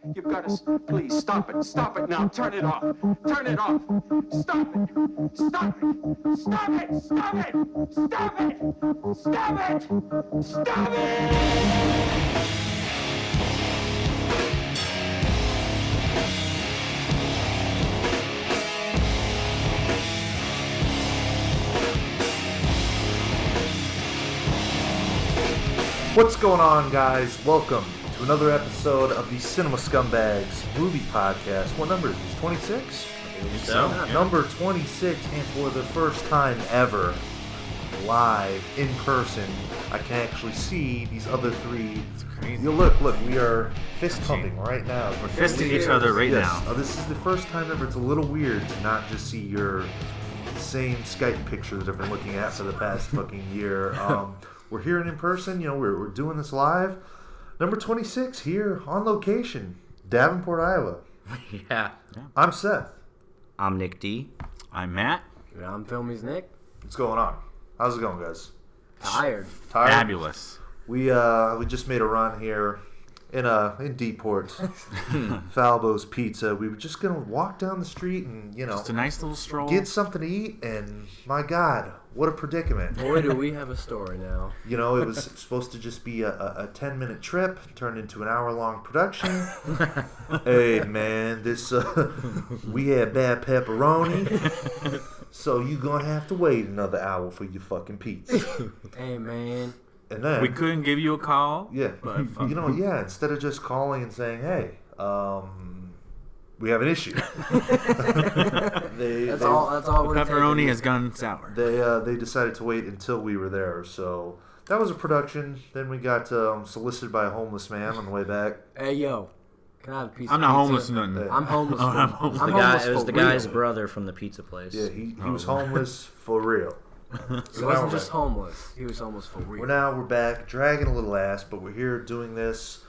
You've got to, please, stop it. Stop it now. Turn it off. Turn it off. Stop it. Stop it. Stop it. Stop it. Stop it. Stop it. Stop it. What's going on, guys? Welcome to another episode of the Cinema Scumbags movie podcast. What number is this? 26? Number 26, and for the first time ever, live, in person, I can actually see these other three. It's crazy. Look, we are fist pumping right now. We're fisting each other right now. This is the first time ever. It's a little weird to not just see your same Skype picture that I've been looking at for the past fucking year. We're here in person, we're doing this live. Number 26 here on location, Davenport, Iowa. Yeah. I'm Seth. I'm Nick D. I'm Matt. And I'm Filmy's Nick. What's going on? How's it going, guys? Tired. Fabulous. We just made a run here in Deeport, Falbo's Pizza. We were just gonna walk down the street and just a nice little stroll, get something to eat, and my God, what a predicament! Boy, do we have a story now. It was supposed to just be a 10-minute trip, turned into an hour-long production. Hey man, this we had bad pepperoni, so you gonna have to wait another hour for your fucking pizza. Hey man. And then we couldn't give you a call. Yeah, but instead of just calling and saying, "Hey, we have an issue," That's all. Pepperoni has gone sour. They decided to wait until we were there. So that was a production. Then we got solicited by a homeless man on the way back. Hey yo, can I have a piece? I'm of not pizza? homeless. Nothing. I'm homeless. I'm homeless. It was the guy's brother from the pizza place. Yeah, he was homeless for real. He wasn't just homeless. He was homeless for real. We're back, dragging a little ass, but we're here doing this.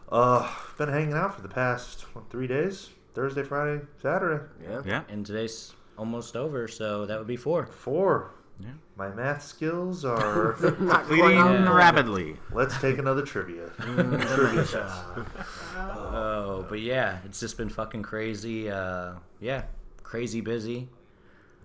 Been hanging out for the past 3 days. Thursday, Friday, Saturday. Yeah. And today's almost over, so that would be 4. 4. Yeah. My math skills are Completing rapidly. Let's take another trivia. Trivia test. But yeah, it's just been fucking crazy. Crazy busy.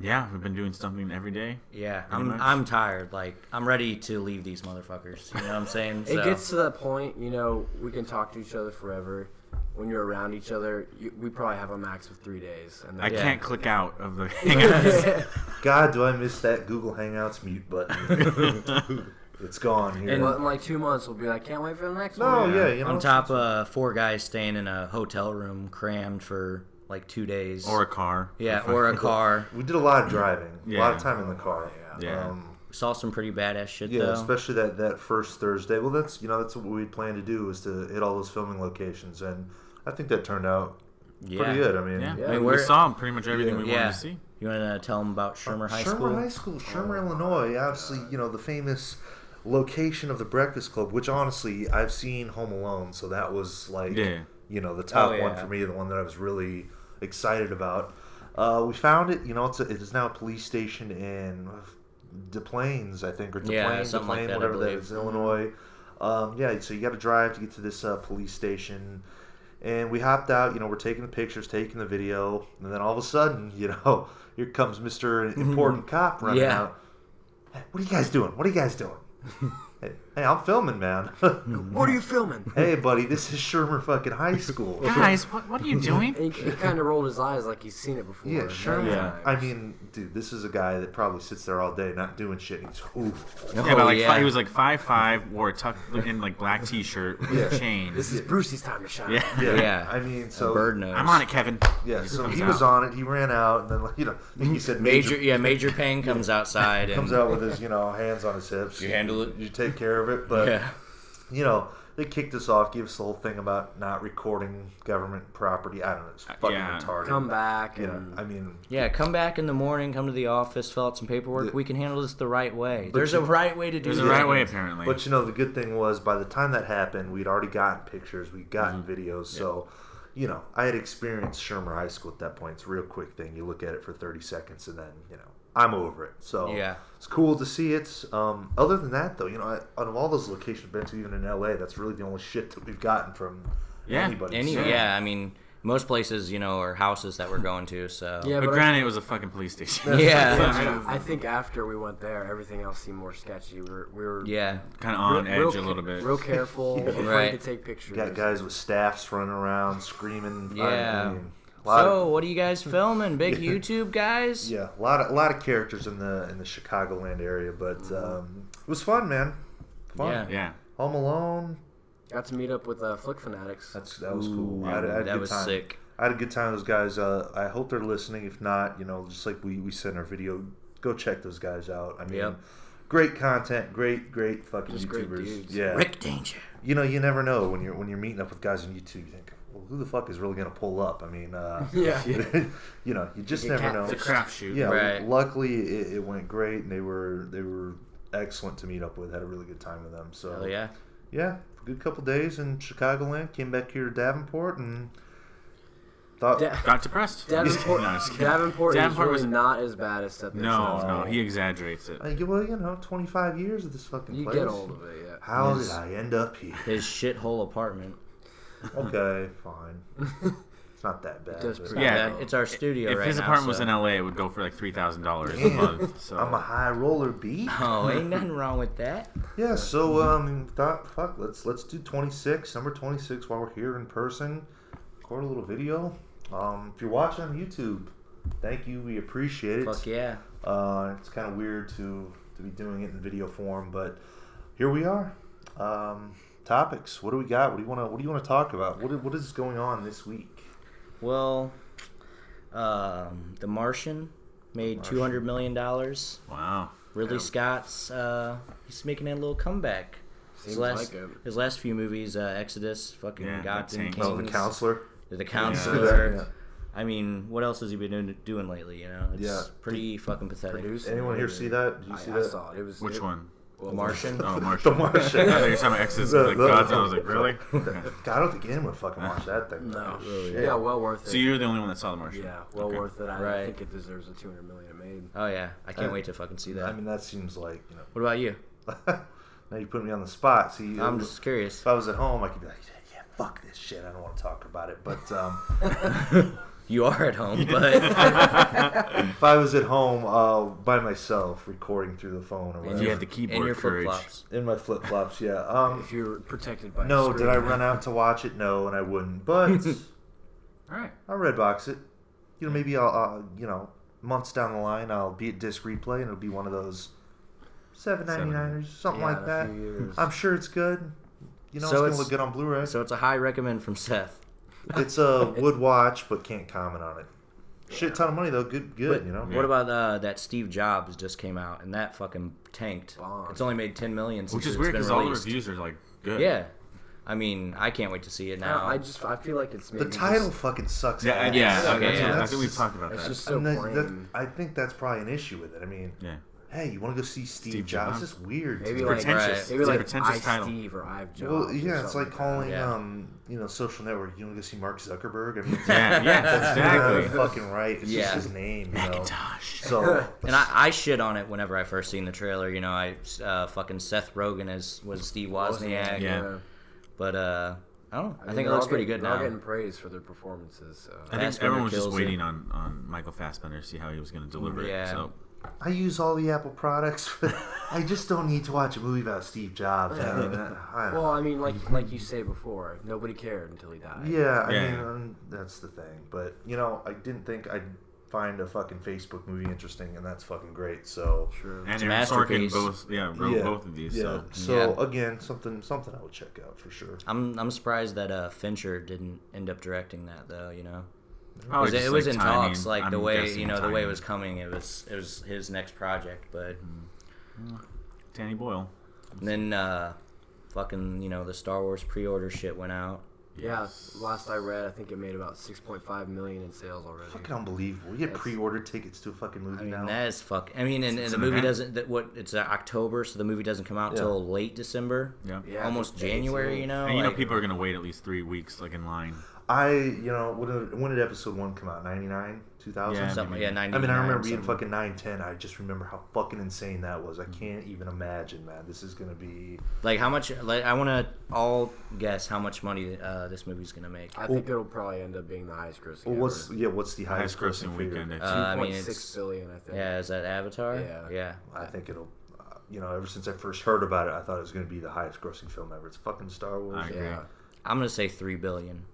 Yeah, we've been doing something every day. Yeah, Pretty much. I'm tired. Like, I'm ready to leave these motherfuckers. You know what I'm saying? It gets to that point, we can talk to each other forever. When you're around each other, we probably have a max of 3 days. And I can't click out of the Hangouts. God, do I miss that Google Hangouts mute button. It's gone here. And in like 2 months, we'll be like, can't wait for the next one. No, yeah, On top of 4 guys staying in a hotel room crammed for like 2 days. Or a car. Yeah, or a car. We did a lot of driving. A lot of Yeah. time in the car. Yeah. Saw some pretty badass shit Yeah, though. especially that first Thursday. Well, that's what we planned to do, was to hit all those filming locations, and I think that turned out pretty good. I mean, I mean, we saw pretty much everything we wanted Yeah. to see. You want to tell them about Shermer High School? Shermer, Illinois. Obviously, the famous location of the Breakfast Club, which honestly, I've seen Home Alone, so that was like, the top one for me, the one that I was really excited about. We found it. It is now a police station in Des Plaines, I think, or Des Plaines, like that, whatever that is, Illinois. So you got to drive to get to this police station. And we hopped out, we're taking the pictures, taking the video, and then all of a sudden, here comes Mr. Important Cop running out. Hey, what are you guys doing? Hey, I'm filming, man. What are you filming? Hey, buddy, this is Shermer fucking High School. Guys, what are you doing? And he kind of rolled his eyes like he's seen it before. Yeah, Shermer. Yeah. I mean, dude, this is a guy that probably sits there all day not doing shit. And he's, ooh. Yeah, but he was like 5'5", wore a tucked in like black t-shirt with a chain. This is Brucey's time to shine. Yeah. I mean, so Bird nose. I'm on it, Kevin. Yeah, so he was on it. He ran out, and then he said Major Payne comes outside and comes out with his hands on his hips. You handle it. You take care of it, but they kicked us off, gave us the whole thing about not recording government property. I don't know, it's fucking retarded. Come back. come back in the morning, come to the office, fill out some paperwork. We can handle this the right way. There's a right way to do this. There's a right way, apparently. But the good thing was, by the time that happened, we'd already gotten pictures, we'd gotten videos, so I had experienced Shermer High School at that point. It's a real quick thing. You look at it for 30 seconds, and then I'm over it. So it's cool to see it. Other than that, though, out of all those locations I've been to, even in LA, that's really the only shit that we've gotten from Yeah. Anybody's. Yeah, I mean, most places, are houses that we're going to, so. Yeah, But granted, it was a fucking police station. Yeah. I think after we went there, everything else seemed more sketchy. We were Kind of on edge a little bit. real careful, afraid Right. to take pictures. Got guys with staffs running around screaming. Yeah. A lot So, of, what are you guys filming? Big YouTube guys? yeah, a lot of characters in the Chicagoland area, but it was fun, man. Fun. Yeah. Home Alone. Got to meet up with Flick Fanatics. That was cool. I had a that good was time. sick. I had a good time with those guys. I hope they're listening. If not, just like we said in our video, go check those guys out. I mean, great content, great fucking Just YouTubers. great dudes. Yeah. Rick Danger. You never know when you're meeting up with guys on YouTube. You think, well, who the fuck is really gonna pull up? I mean, Yeah. you just You get never know. It's a crapshoot. Yeah. Right. Luckily, it went great, and they were excellent to meet up with. Had a really good time with them. So Hell yeah. yeah, good couple days in Chicagoland. Came back here to Davenport and thought. Got depressed. Davenport, No, I'm just kidding. Davenport is Davenport really was- not as bad as Step No, he exaggerates it. Well, 25 years of this fucking You place. get old of it, yeah. How did I end up here? His shithole apartment. Okay, fine. It's not that bad. does but- pretty Yeah. It's our studio If right his now, apartment was so. in LA, it would go for like $3,000 a Damn. month. So I'm a high roller B. Oh, ain't nothing wrong with that. Yeah, so thought fuck, let's do 26, number 26 while we're here in person. Record a little video. If you're watching on YouTube, thank you. We appreciate it. Fuck yeah. It's kind of weird to be doing it in video form, but here we are. Topics. What do we got? What do you want to talk about? What is going on this week? Well, The Martian made $200 million. wow. Ridley Scott's, he's making a little comeback. Seems like it. His last few movies, Exodus, fucking Yeah, Gods and that Kings. tank. Oh, the counselor. The Counselor. Yeah. I mean, what else has he been doing lately? It's Yeah. pretty fucking pathetic. Producing. Anyone here see that? Did you see I that? saw it. It was Which one? The Martian. Oh, Martian. The Martian. I thought you were talking about Exodus. Like Gods. I was like, really? God, I don't think anyone would fucking watch that thing. No. Shit. Yeah, well worth it. So you're the only one that saw The Martian. Yeah, well Okay. worth it. I Right. think it deserves the $200 million it made. Oh yeah, I can't wait to fucking see that. I mean, that seems like, What about you? now you put me on the spot. See, I'm just curious. if I was at home, I could be like, yeah, fuck this shit. I don't want to talk about it. But You are at home, but if I was at home by myself, recording through the phone or If whatever, you had the in keyboard your flip courage. flops. in my flip flops, yeah. If you're protected by No, a did I screen. run out to watch it? No, and I wouldn't. But All right. I'll Redbox it. Maybe I'll, months down the line, I'll be at disc replay, and it'll be one of those $7.99 or something Yeah, like in a that. few years. I'm sure it's good. It's So gonna it's- look good on Blu-ray. So it's a high recommend from Seth. It's a would watch, but can't comment on it. Shit ton of money though. Good. But You know. what about that Steve Jobs just came out and that fucking tanked? Bombed. It's only made $10 million since Which is it's weird been because all the released. reviews are like good. Yeah, I mean, I can't wait to see it now. I feel like it's maybe The title Just, fucking sucks. Yeah, ass. yeah. Okay, that's- yeah. I think we've talked about it's that. just so And that- plain. I think that's probably an issue with it. I mean, Yeah. hey, you want to go see Steve Steve Jobs? Jobs. It's just weird. Maybe to like me. Pretentious. maybe It's a like pretentious I title. Steve or I've Jobs. Well, or yeah, it's something like calling, Yeah. Social network. You want to go see Mark Zuckerberg? I mean, Yeah, that's exactly. not fucking right. It's Yeah. just his name. Macintosh. So And I shit on it whenever I first seen the trailer. Fucking Seth Rogen was Steve Wozniak. Yeah. But I don't know. I think it they're looks all pretty getting- good they're all now. getting praised for their performances. So. I think Fassbender everyone was just kills waiting it. on Michael Fassbender to see how he was going to deliver Yeah. it. So I use all the Apple products, but I just don't need to watch a movie about Steve Jobs. I mean, Well, I mean, like you say before, nobody cared until he died. yeah, I Yeah. mean, that's the thing. But I didn't think I'd find a fucking Facebook movie interesting, and that's fucking great. So True. and a Aaron Sorkin masterpiece. wrote both of these. Yeah. So Again, something I would check out for sure. I'm surprised that Fincher didn't end up directing that though. probably It just, was like, in timing. talks, like I'm the way guessing the way it timing. was coming. It was his next project, but Danny Boyle. and then fucking the Star Wars pre-order shit went out. Yeah, last I read, I think it made about 6.5 million in sales already. Fucking unbelievable. You get pre-ordered tickets to a fucking movie I mean now. that is fuck. I mean, and It's the an movie event. doesn't. It's October, so the movie doesn't come out Yeah. till late December. Yeah. Yeah, Almost I think January. 18. And like, people are going to wait at least 3 weeks, like in line. When did episode 1 come out? 99? 2000? Yeah, Something, yeah, 99. I mean, I remember being something. fucking 9, 10. I just remember how fucking insane that was. I can't even imagine, man. This is going to be... Like, how much... Like, I want to all guess how much money this movie's going to make. I think it'll probably end up being the highest grossing. What's the highest grossing weekend? I mean, $2.6 billion, I think. Yeah, is that Avatar? Yeah. I think it'll... ever since I first heard about it, I thought it was going to be the highest grossing film ever. It's fucking Star Wars. I agree. Yeah. I'm going to say $3 billion.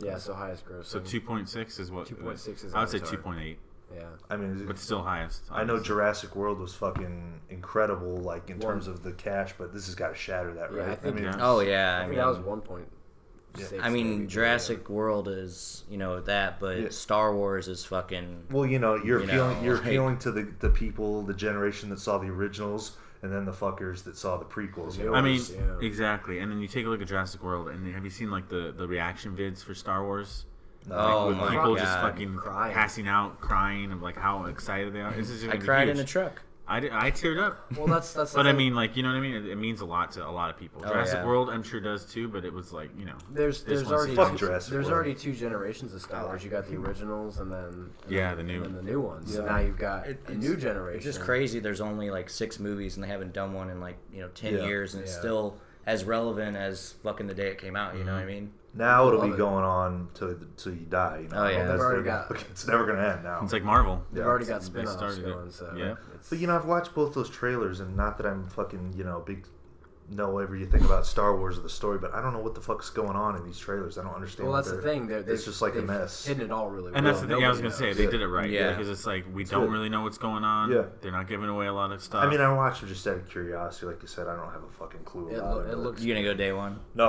Yeah, so highest grossing. So 2.6 is what? 2.6 is I would say Avatar. 2.8. Yeah. I mean, But still highest. I know obviously. Jurassic World was fucking incredible, like in terms of the cash, but this has got to shatter that, Yeah, right? I think- Yeah. Oh, yeah. I think that was 1.6. I mean, maybe, Jurassic World is, that, but Yeah. Star Wars is fucking... Well, you're like- appealing to the people, the generation that saw the originals, and then the fuckers that saw the prequels. I mean, Yeah. exactly. And then you take a look at Jurassic World, and have you seen like the reaction vids for Star Wars? Oh, With my people God. just fucking Crying. passing out, crying of like how excited they are. This is just I gonna be cried huge. in a truck. I teared up. Well, that's. But I mean, like, you know what I mean? It means a lot to a lot of people. Oh, Jurassic yeah. World, I'm sure, does too. But it was like, There's This one's already fuck two, Jurassic there's World. already 2 generations of Star Wars. You got the originals and then the new. and then the new ones. So Yeah. now you've got a It's- new generation. It's just crazy. There's only like 6 movies, and they haven't done one in like 10 Yeah. years, and it's Yeah. still as relevant as fucking the day it came out. You know Mm-hmm. what I mean? now it'll be Love it. going on till you die. Oh, yeah. That's They've already it's never gonna end now. It's like Marvel. They've Yeah. already got They spin-offs started it. going. So Yeah. it's, But I've watched both those trailers, and not that I'm fucking big know everything about Star Wars or the story, but I don't know what the fuck's going on in these trailers. I don't understand. well, what that's the they're- thing. It's just like a they've mess. hidden it all really well. And that's the thing I was Nobody gonna say. knows. They did it right. Yeah. Because it's like we It's don't good. really know what's going on. Yeah. They're not giving away a lot of stuff. I mean, I watched it just out of curiosity. Like you said, I don't have a fucking clue It about lo- it. it but- looks- You gonna go day one? No.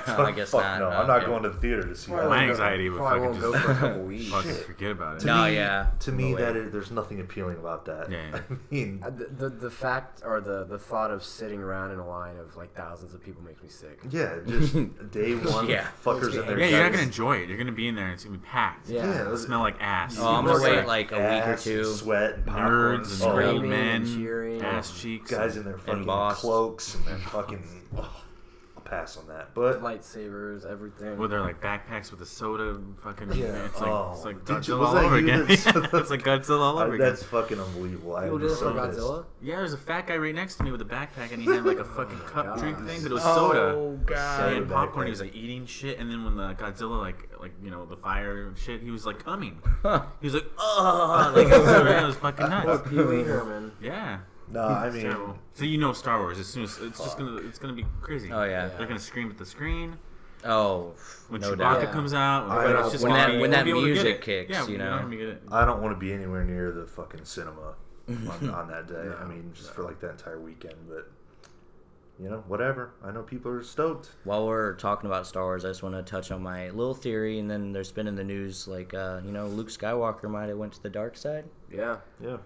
I guess Fuck not. no. No, I'm not yeah. going to the theater to see that. My anxiety would Probably fucking won't just go for a couple weeks. fucking Shit. forget about it. To No, me, yeah. To me, No way. there's nothing appealing about that. Yeah. I mean, The fact or the thought of sitting around in a line of like thousands of people makes me sick. yeah, just day one, Yeah. fuckers in there. Yeah, you're not guys. gonna enjoy it. You're gonna be in there and it's gonna be packed. Yeah. It'll smell like ass. Oh, I'm gonna People are wait like a week or ass and 2. sweat and popcorn. Nerds and Oh, old screaming men, and cheering. ass cheeks, guys in their fucking boss. cloaks and their fucking. I'll pass on that, but Lightsabers, everything. with their like backpacks with the soda, fucking. Yeah. It's like Oh. it's like Did you- Godzilla was all that over you again. that- It's like Godzilla all over again. that's fucking unbelievable. I People am did it so for pissed. Godzilla. Yeah, there's a fat guy right next to me with a backpack, and he had like a fucking cup God. drink thing, but it was Oh, soda. God. And Soda popcorn. He was backpack. like eating shit, and then when the Godzilla like the fire and shit, he was like coming. He was like, oh, like it was fucking nuts. Pee Wee Herman. Yeah. No, I It's mean, terrible. So Star Wars as soon as it's gonna be crazy. Oh, yeah. They're gonna scream at the screen Oh, when no Chewbacca doubt. Yeah. comes out. I know. It's just When gonna that- be- when we'll that be able to get music it. kicks, yeah, you we're know. not gonna get it. I don't want to be anywhere near the fucking cinema on that day. I mean, just for like that entire weekend, but. Whatever. I know people are stoked. While we're talking about Star Wars, I just want to touch on my little theory, and then there's been in the news like, Luke Skywalker might have went to the dark side. Yeah. Yeah.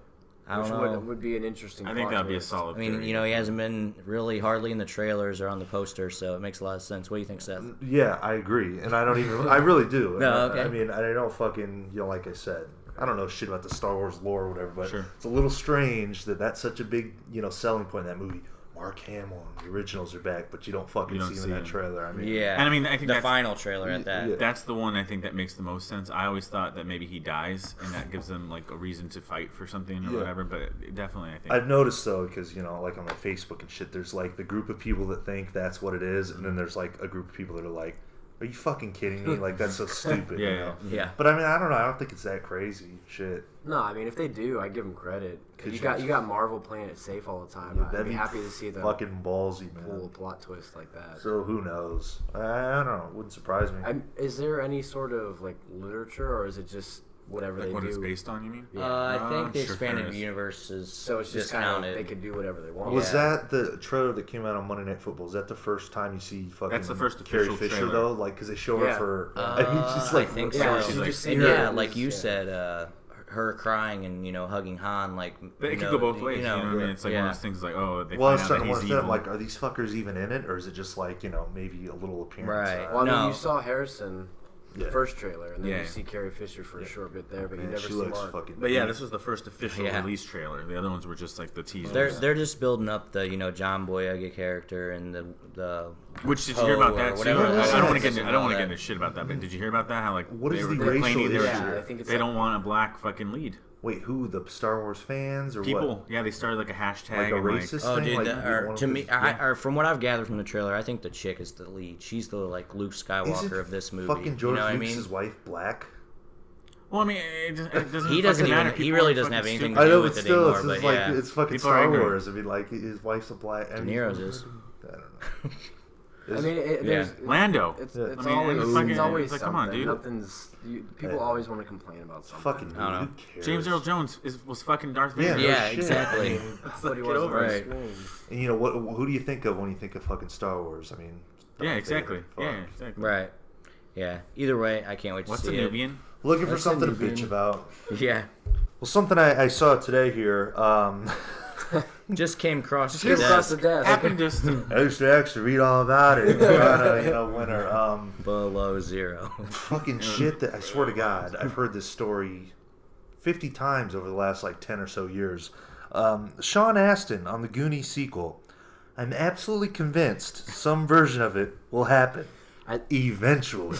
I don't Which know. would be an interesting. I think plot that'd be a twist. solid. I mean, theory. he hasn't been really hardly in the trailers or on the poster, so it makes a lot of sense. What do you think, Seth? Yeah, I agree, and I don't even. I really do. No, I okay. mean, I don't fucking. Like I said, I don't know shit about the Star Wars lore or whatever, but Sure. it's a little strange that that's such a big, selling point in that movie. Mark Hamill and the originals are back, but you don't fucking You don't see him see in that him. trailer. I mean, Yeah, And I mean, I think the that's- final trailer at that. Yeah. That's the one I think that makes the most sense. I always thought that maybe he dies, and that gives them like a reason to fight for something or Yeah. whatever. But definitely, I think. I've noticed though, because like on my Facebook and shit, there's like the group of people that think that's what it is, and then there's like a group of people that are like, "Are you fucking kidding me? Like that's so stupid." Yeah, you know? Yeah. But I mean, I don't know. I don't think it's that crazy. Shit. No, I mean if they do, I give them credit. Could You you- got Marvel playing it safe all the time. I'd That'd be happy to see them fucking ballsy, pull a man. plot twist like that. So who knows? I don't know. It wouldn't surprise me. Is there any sort of like literature, or is it just whatever like they what do? it's based on, you mean? I think the sure expanded there is. universe is So it's just kind of discounted. they can do whatever they want. Was Yeah. that the trailer that came out on Monday Night Football? Is that the first time you see fucking That's the first Carrie official Fisher trailer. though? Like, because they show her Yeah. for. she's I like, think Yeah, so. she's like- just see And her yeah, as- like you yeah. said, her crying and hugging Han, like But it you could know, go both ways. You know what I mean? yeah. It's like one of those things like, oh, they Well, I find was out starting that to he's wonder, evil. like, are these fuckers even in it, or is it just like maybe a little appearance? Right. Well, I mean, No. you saw Harrison. the first trailer, and then Yeah. you see Carrie Fisher for a short bit there, but you Man, never she see looks Mark. fucking. But yeah, this was the first official Yeah. release trailer. The other ones were just like the teasers. They're just building up the John Boyega character and the Which did you hear about Poe that or too? whatever I that don't want is to get and I don't all want to get that. into shit about that. But did you hear about that? How like What is they the were racial complaining they, issue? Yeah, I think it's they like- don't want a black fucking lead. Wait, who? The Star Wars fans or People, what? yeah, they started like a hashtag. Like a and, racist Oh, thing? dude, Like, that, you or, want to me, yeah. or from what I've gathered from the trailer, I think the chick is the lead. She's the like Luke Skywalker Isn't of this movie. fucking George you know what I Lucas' mean? wife black? Well, I mean, it doesn't. He fucking doesn't matter. even. He People really are doesn't have fucking anything stupid. to do I know, with but it still, anymore. it's But just like yeah, it's fucking People are Star ignorant. Wars. I mean, like his wife's a black. I De mean, Niro's is. I don't know. I mean, there's, Lando. It's, Yeah. it's I mean, always, it's fucking- it's always it's like, come something. on, dude. Nothing's. People Yeah. always want to complain about something. Fucking I don't who know. cares? James Earl Jones was fucking Darth Yeah, Vader. no Yeah, shit. exactly. I mean, That's what he Get was over on it. screen. and you know what? Who do you think of when you think of fucking Star Wars? I mean, Yeah, Darth exactly. Vader, Yeah, fuck. exactly. Right. Yeah. Either way, I can't wait to What's a see it. Nubian? Looking for That's something to a Nubian. bitch about. Yeah. Well, something I saw today here. Just came across the Came across the desk. desk. Happened just. I used to actually read all about it. Winner. Below zero. Fucking shit that I swear to God, I've heard this story 50 times over the last like 10 or so years. Sean Astin on the Goonies sequel. I'm absolutely convinced some version of it will happen. Eventually.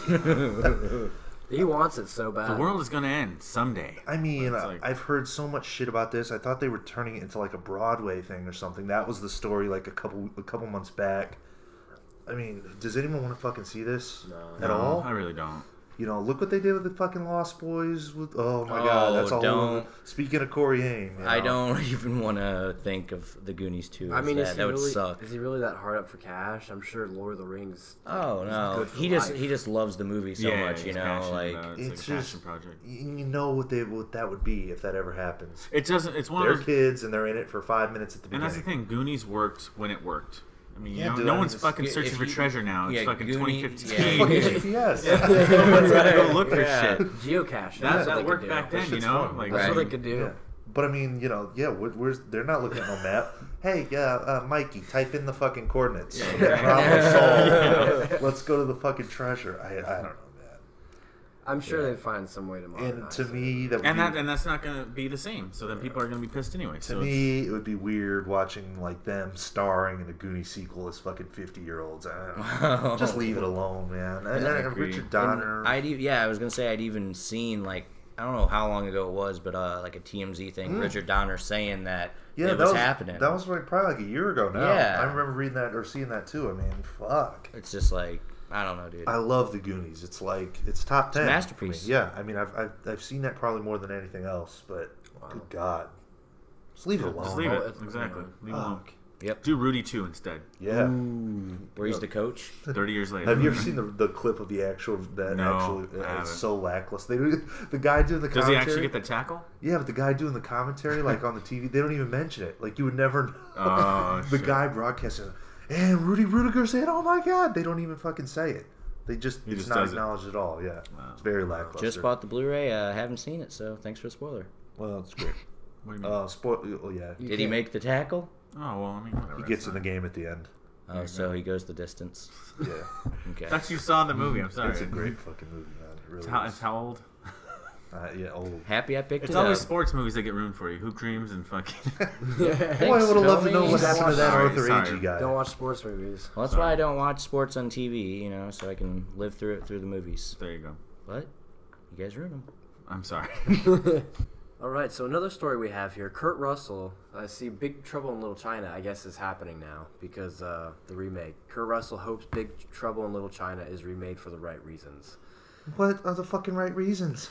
He wants it so bad. The world is gonna end someday. I mean, It's like- I've heard so much shit about this. I thought they were turning it into like a Broadway thing or something. That was the story like a couple months back. I mean, does anyone want to fucking see this at No, all? I really don't. You know, look what they did with the fucking Lost Boys. Oh my Oh, God, that's a whole. don't. Speaking of Corey Haim, you I know. don't even want to think of the Goonies 2. I mean, that would really, suck. is he really that hard up for cash? I'm sure Lord of the Rings. Oh no, good for he just life. loves the movie so much, you he's know. passionate Like about it. It's It's like a passion just project. you know what that would be if that ever happens. It doesn't. It's one They're of those. kids and they're in it for 5 minutes at the And beginning. that's the thing. Goonies worked when it worked. I mean, Yeah, you know, dude, no I one's mean, fucking if searching for you- treasure now. It's yeah, fucking Goonies- 2015. Fucking Yeah. GPS. No one's gonna go look for Yeah. shit. Geocache. That, That's what they worked could back do. then, you shit's know. fun. Like, That's Right. what they could do. Yeah. But I mean, you know, yeah, where's they're not looking at no map. Hey, Mikey, type in the fucking coordinates. Yeah. Problem solved. Let's go to the fucking treasure. I don't know, man. I'm sure Yeah. they'd find some way to And modernize to it. me, that would and be, that's not gonna be the same. So then people are gonna be pissed anyway. to So me, it would be weird watching like them starring in a Goonies sequel as fucking 50-year-olds. Just leave it alone, man. And agree. Richard Donner. I was gonna say I'd even seen like I don't know how long ago it was, but like a TMZ thing, Richard Donner saying that yeah, it that was happening. That was like probably like a year ago now. Yeah. I remember reading that or seeing that too. I mean, fuck. It's just like I don't know, dude. I love the Goonies. It's like it's top 10. a masterpiece. for me. Yeah, I mean, I've seen that probably more than anything else. But good God, just leave it alone. just leave it. it's- Exactly. Leave it alone. Fuck. Yep. Do Rudy 2 instead. Yeah. Where he's the coach. 30 years later. Have you ever seen the clip of the actual No, I haven't. it's so lackluster. The guy doing the Does he commentary. actually get the tackle? Yeah, but the guy doing the commentary, like on the TV, they don't even mention it. Like you would never know. Oh, the shit. guy broadcasting, and Rudy Rudiger said, "Oh my God!" They don't even fucking say it. They just He it's just not does it. acknowledged at all. Yeah, Wow. it's very lackluster. Just bought the Blu-ray. Haven't seen it, so thanks for the spoiler. Well, it's great. What do you mean? Oh yeah, Did he make the tackle? Oh, well, I mean, whatever. he gets in the game at the end. Oh, so he goes the distance. Yeah, Okay. I thought you saw the movie. I'm sorry. it's a great fucking movie, man. It really It's is. how old? Yeah, old. Happy I picked It's it always up. sports movies that get ruined for you. Hoop dreams and fucking. Boy, I would have loved to know what Phillies. happened to that Sorry, Arthur sorry. Agee guy. Don't watch sports movies. Well, that's why I don't watch sports on TV, you know, so I can live through it through the movies. There you go. But you guys ruin them. I'm sorry. All right, so another story we have here. Kurt Russell, I see Big Trouble in Little China, I guess, is happening now because the remake. Kurt Russell hopes Big Trouble in Little China is remade for the right reasons. What are the fucking right reasons?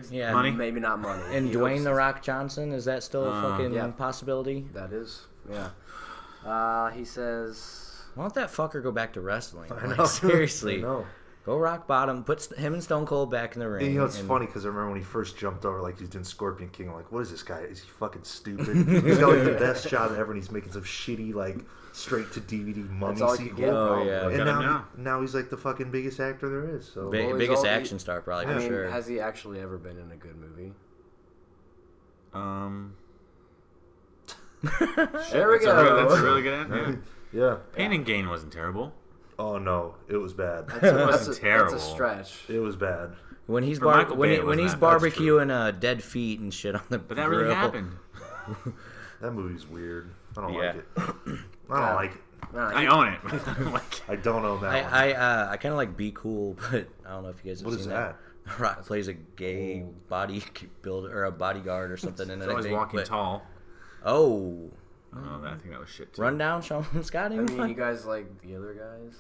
Yeah. Money? Maybe not money. And He Dwayne hopes the Rock Johnson, is that still a fucking yeah. possibility? That is, yeah. He says... Why don't that fucker go back to wrestling? I Like, know. seriously. I know. Go rock bottom, put him and Stone Cold back in the ring. And, you know, it's and- funny because I remember when he first jumped over, like he's doing Scorpion King. I'm like, what is this guy? Is he fucking stupid? He's got like the best job ever, and he's making some shitty like straight to DVD mummy That's all he could sequel. get, Oh, probably. yeah. And Got him now he's like the fucking biggest actor there is. So Big, Well, he's biggest all- action star, probably, I for mean, sure. has he actually ever been in a good movie? There There we That's a go. really good answer. yeah. Pain and Gain wasn't terrible. Oh no, it was bad. That's terrible. That's a stretch. It was bad. When he's For Michael Bay, it when he's wasn't that bad. barbecuing dead feet and shit on the But that grill. really happened. That movie's weird. I don't Yeah. like it. I don't like it. I own it. but I don't like it. I don't own that one. I kind of like Be Cool, but I don't know if you guys have What seen is that. Rock plays a gay body builder or a bodyguard or something in He's it. I always think, walking but- tall. Oh, Oh, I think that was shit too. Rundown, Sean Scott. I mean, you guys like the other guys?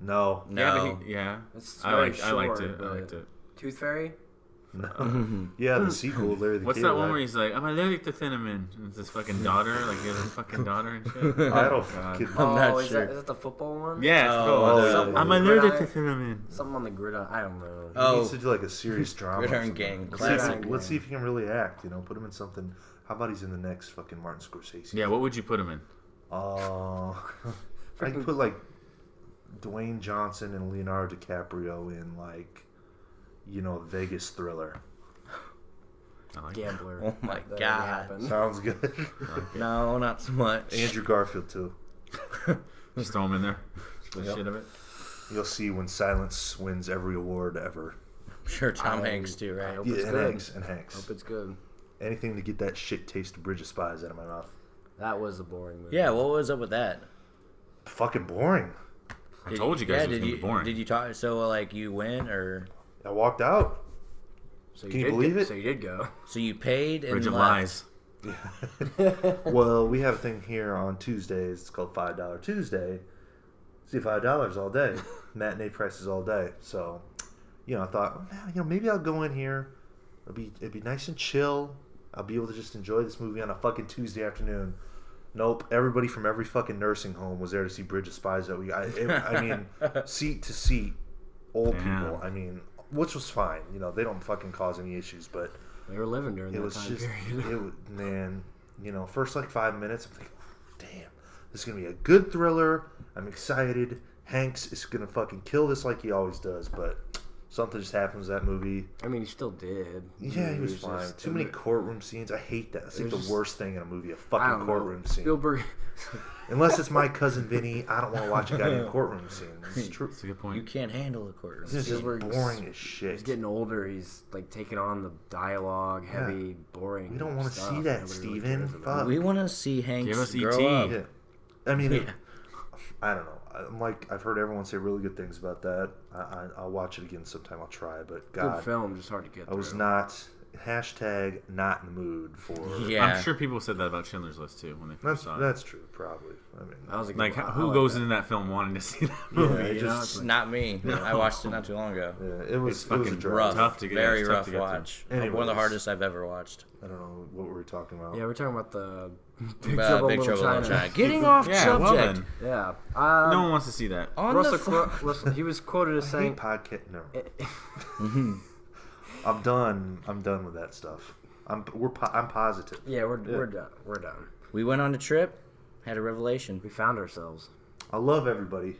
No. No. Yeah, but yeah. It's I very liked short, it. I but- liked it. Tooth Fairy? No. Yeah, the sequel, Larry the What's Kid. that one where he's like, I'm allergic to cinnamon? And it's his fucking daughter, like he has a fucking daughter and shit. I don't God. fucking I'm not is sure. that the football one? Yeah, Oh, it's yeah. I'm Yeah. allergic Gridiron? to cinnamon. Something on the gridiron. I don't know. He Oh, needs to do like a serious drama. or Gridiron something. Gang. Let's see if Gridiron he- Let's Gang. see if he can really act. You know, put him in something. How about he's in the next fucking Martin Scorsese? Yeah, what would you put him in? I'd put like Dwayne Johnson and Leonardo DiCaprio in like, you know, Vegas Thriller. I like Gambler. Oh my That God. happened. Sounds good. no, not so much. Andrew Garfield too. Just throw him in there. For the Yep. shit of it. You'll see when silence wins every award ever. I'm sure Tom Hanks too, I right? hope Yeah, it's and good. Hanks and Hanks. Hope it's good. Anything to get that shit taste of Bridge of Spies out of my mouth. That was a boring movie. Yeah, what was up with that? Fucking boring. I told you guys it was did gonna you be boring. did you talk? So like you went or I walked out. So Can you did believe go, it? So you did go. so you paid and Bridge of left. Lies. Well, we have a thing here on Tuesdays. It's called $5 Tuesday. See, $5 all day. Matinee prices all day. So, you know, I thought, well, man, you know, maybe I'll go in here. It'd be nice and chill. I'll be able to just enjoy this movie on a fucking Tuesday afternoon. Nope. Everybody from every fucking nursing home was there to see Bridge of Spies that week. I mean, seat to seat, old Damn. people. I mean, which was fine. You know, they don't fucking cause any issues, but They were living during it that was time just, period. man, you know, first like 5 minutes, I'm thinking, damn, this is going to be a good thriller. I'm excited. Hanks is going to fucking kill this like he always does, but something just happens to that movie. I mean, he still did. Yeah, he was fine. just- Too many courtroom scenes. I hate that. That's It like was the just- worst thing in a movie, a I fucking don't know. courtroom scene. Spielberg. Unless it's My Cousin Vinny, I don't want to watch a goddamn courtroom scene. It's true. That's a good You point. can't handle a courtroom. This is just Spielberg's- boring as shit. He's getting older. He's like taking on the dialogue, heavy, boring. We don't want to stuff see that, nobody really Steven. cares about. Fuck. We want to see Hanks Give us grow E.T.. up. Yeah. I mean, Yeah. I don't know. I'm like, I've heard everyone say really good things about that. I'll watch it again sometime. I'll try, but Good God, film, just hard to get. I was through. not not in the mood for. Yeah. I'm sure people said that about Schindler's List too when they first saw it. That's true, probably. I mean, That was a good Like, one. I who like goes that. into that film wanting to see that yeah, movie? it you know, just it's like- Not me. I watched it not too long ago. yeah, it was It's it was a fucking drag. Rough, Tough to get- very it's tough rough to get watch. through. One of the Anyways. hardest I've ever watched. I don't know what were we talking about. Yeah, we're talking about the Big Big Trouble in Trouble Little in China. China. Getting off Yeah, subject. well then. Yeah. No one wants to see that. On Russell, the Russell, he was quoted as I saying, hate podcast. No, I'm done. I'm done with that stuff. I'm positive. "Yeah, we're done. We're done. we went on a trip, had a revelation. We found ourselves." I love everybody.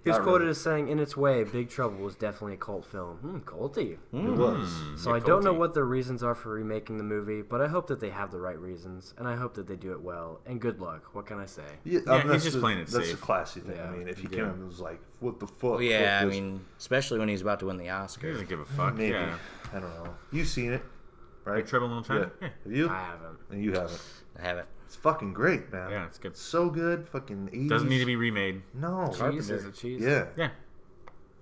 He was Not quoted really. as saying, "In its way, Big Trouble was definitely a cult film." Culty. It was. So I don't know what the reasons are for remaking the movie, but I hope that they have the right reasons, and I hope that they do it well. And good luck. What can I say? Yeah, Yeah, he's that's just playing it That's safe. a classy thing. Yeah. I mean, if he Yeah. came in and was like, "What the fuck?" Well, yeah, I Fuck this." mean, especially when he's about to win the He Oscar. doesn't give a fuck. maybe. Yeah. I don't know. You've seen it, right? Big Trouble in Little China? Yeah. Yeah. Have you? I haven't. And you haven't. I haven't. It's fucking great, man. Yeah, it's good. It's so good. Fucking 80s. Doesn't need to be remade. No. Cheese is a cheese. Yeah. Yeah.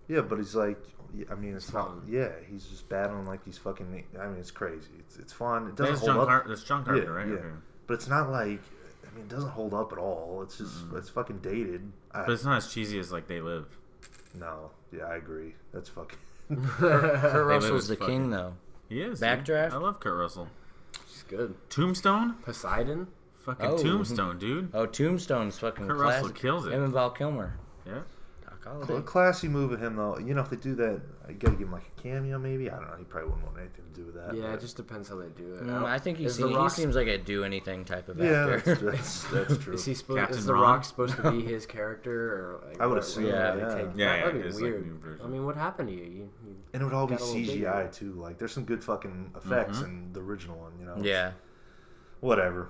Yeah, but he's like, I mean, it's not. fun. Yeah, he's just battling like these fucking. I mean, it's crazy. It's fun. It doesn't That's hold up. That's John Carpenter, right? Yeah. Okay. But it's not like. I mean, it doesn't hold up at all. It's just. It's fucking dated. But it's not as cheesy as like They Live. No. Yeah, I agree. That's fucking. Kurt Russell's is the fucking- king, though. He is. Backdraft? dude. I love Kurt Russell. It's good. Tombstone? Poseidon. Fucking Oh. Tombstone, dude. Oh, Tombstone's fucking Kurt classic. Russell kills it. Him and Val Kilmer. Yeah. Doc A Holliday. classy move of him, though. You know, if they do that, you gotta give him like a cameo, maybe. I don't know. He probably wouldn't want anything to do with that. Yeah, but- it just depends how they do it. I think he Is The he Rock- seems like a do anything type of Yeah, actor. that's true. Is he Captain is The Ron? Rock supposed to be his character? Or like, I would what- assume, what yeah. would they take? Yeah, That'd yeah, be it's like weird. new version. I mean, what happened to you? You And it would all be got a little CGI bigger. too. Like, there's some good fucking effects in the original one. You know. Yeah. Whatever.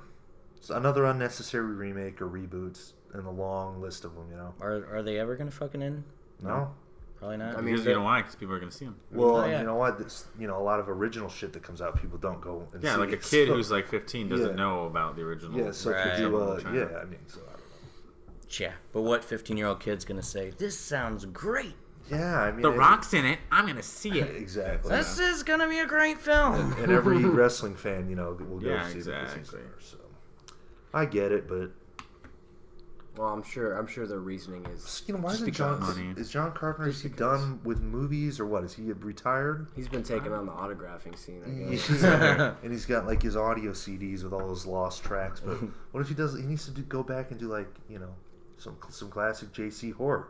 It's another unnecessary remake or reboot. in the long list of them. Are they ever gonna fucking end? No. Probably not. I mean, Because you know why? Because people are going to see them. Well, Oh, yeah. you know what? A lot of original shit that comes out, people don't go and see. Yeah, like a it, kid so- who's like 15 doesn't Yeah. know about the original. Yeah, so Right. could you, China. yeah, I mean, so I don't know. Yeah, but what 15-year-old kid's gonna say? This sounds great. Yeah, I mean, The Rock's in it. I'm going to see it. Exactly. This is gonna be a great film. And every wrestling fan, will go Yeah, see it because he's exactly. there. So I get it, but Well, I'm sure their reasoning is. why Just is because money. John Carpenter? Is he done with movies or what? Is he retired? He's been taking on the autographing scene, I guess. And he's got like his audio CDs with all those lost tracks. But what if he does? He needs to go back and do some classic JC horror.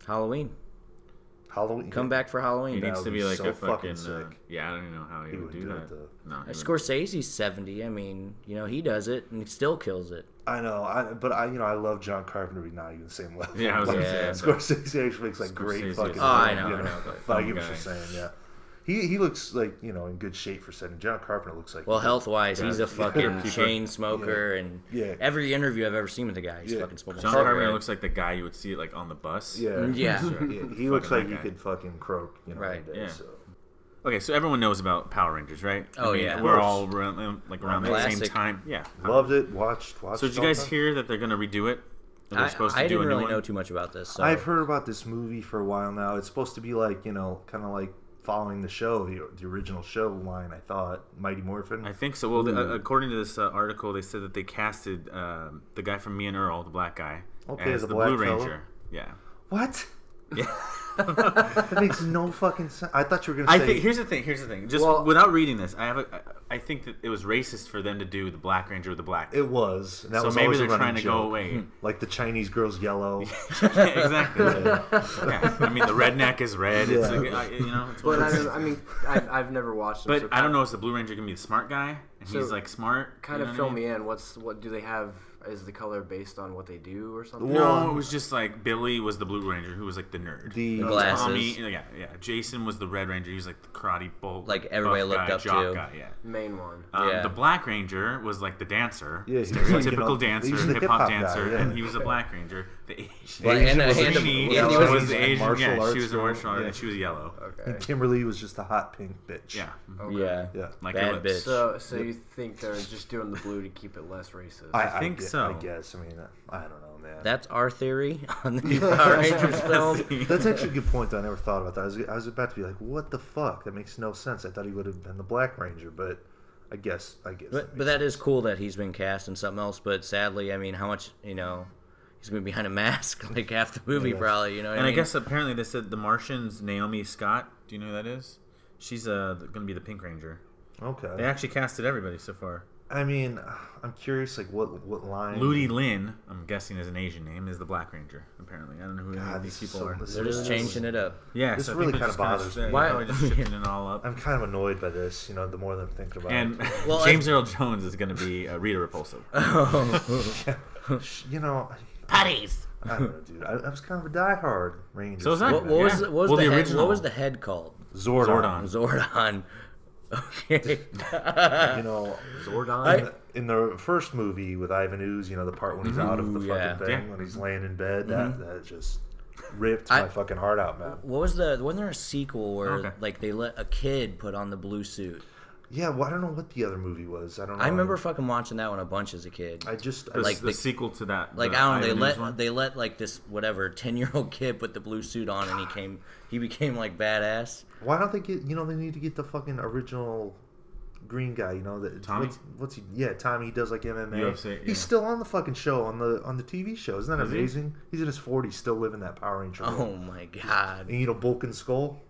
Halloween. Halloween. Come back for He Halloween. That needs would to be be like so a fucking fucking. sick. Yeah, I don't even know how he would wouldn't do do that. it, though. No. he wouldn't. Scorsese's 70. I mean, he does it and he still kills it. I know, but I love John Carpenter, but not even the same level. Yeah, I was Like, gonna say. Scorsese actually makes like great Scorsese fucking. is- Oh, I know, you I know, But I film get what guy. you're saying. Yeah, he looks like in good shape for setting. John Carpenter looks like. Well, health-wise, Yeah. he's a fucking Keeper. chain smoker, and Yeah. every interview I've ever seen with the guy, he's Yeah. fucking smoking. John cigarette. Carpenter looks like the guy you would see like on the bus. Yeah, Yeah. he looks like that he guy. could fucking croak. Right. one day, Yeah. So. Okay, so everyone knows about Power Rangers, right? Oh, yeah. We're Of all around the same Classic. time. Yeah. Loved it. Watched. So did you guys hear that they're gonna redo it? That they're supposed to I do didn't a new really one? know too much about this. So. I've heard about this movie for a while now. It's supposed to be like kind of like following the show, the original show line. I thought Mighty Morphin. I think so. Well, according to this article, they said that they casted the guy from Me and Earl, the black guy, Okay, as the the black Blue fellow? Ranger. Yeah. What? Yeah. That makes no fucking sense. I thought you were gonna say. I think here's the thing. Just Well- without reading this, I think that it was racist for them to do the Black Ranger with the black. It was. And that So was maybe always a they're running trying to joke. go away. Like the Chinese girl's yellow. Exactly. Yeah. I mean, the redneck is red. It's Yeah. like, it's But what it is. I've never watched them. But so I don't know. Is the Blue Ranger gonna be the smart guy? And So, he's like smart. Kind you of know fill what I mean? me in. What do they have? Is the color based on what they do or something? No, it was just like Billy was the Blue Ranger, who was like the nerd. The glasses. Tommy, yeah. Jason was the Red Ranger. He was like the karate bull, Like, everybody buff looked guy, up jock to. Guy, yeah. Main one. Yeah. The Black Ranger was like the dancer, Yeah, he was like, stereotypical dancer, he's the hip hop hip-hop guy, dancer, yeah. and he was a Black Ranger. The Asian, Well, Asian and- was and- the- she and he was, was the like Asian. martial Yeah, arts she was a girl. martial artist, Yeah. and she was yellow. Okay. And Kimberly was just a hot pink bitch. Yeah, Okay. Yeah. Yeah. like Bad her lips. bitch. So you think they're just doing the blue to keep it less racist? I think so. I guess. I mean, I don't know, man. That's our theory on the new Power Rangers film. That's actually a good point. Though. I never thought about that. I was about to be like, what the fuck? That makes no sense. I thought he would have been the Black Ranger, but I guess. But that is cool that he's been cast in something else. But sadly, I mean, how much he's gonna be behind a mask like half the movie, Yeah. probably. You know. What And I I mean? guess apparently they said the Martian's Naomi Scott. Do you know who that is? She's gonna be the Pink Ranger. Okay. They actually casted everybody so far. I mean, I'm curious, like what line? Ludi Lin, I'm guessing is an Asian name, is the Black Ranger. Apparently, I don't know who any God, of these this is people so- are. this They're just changing it up. Yeah, This so I really think they're kinda just kinda bothers just, me. Why- probably just shifting it all up. I'm kind of annoyed by this. The more that I'm thinking about And it. Well, James Earl Jones is going to be Rita Repulsa. Patties. I don't know, dude. I was kind of a diehard Ranger. So was I. What was Yeah. what was Well, the the head, original- what was the head called? Zordon. Zordon. Okay. Zordon. In the first movie with Ivan Ooze, the part when he's out of the Ooh, fucking yeah. thing, Yeah. when he's laying in bed, that just ripped I- my fucking heart out, man. Wasn't there a sequel where Okay. like they let a kid put on the blue suit? Yeah, well, I don't know what the other movie was. I don't know. I remember fucking watching that one a bunch as a kid. I just The, like the the- sequel to that. Like the I don't know, Ivan Ooze one. they let like this whatever 10-year-old kid put the blue suit on and he became like badass. why don't they get? They need to get the fucking original green guy. That Tommy? What's he? Yeah, Tommy. He does like MMA. UFC, yeah. He's still on the fucking show on the TV show. Isn't that Is he? amazing? He's in his 40s, still living that Power Ranger. Oh role. my god. And Bulk and Skull.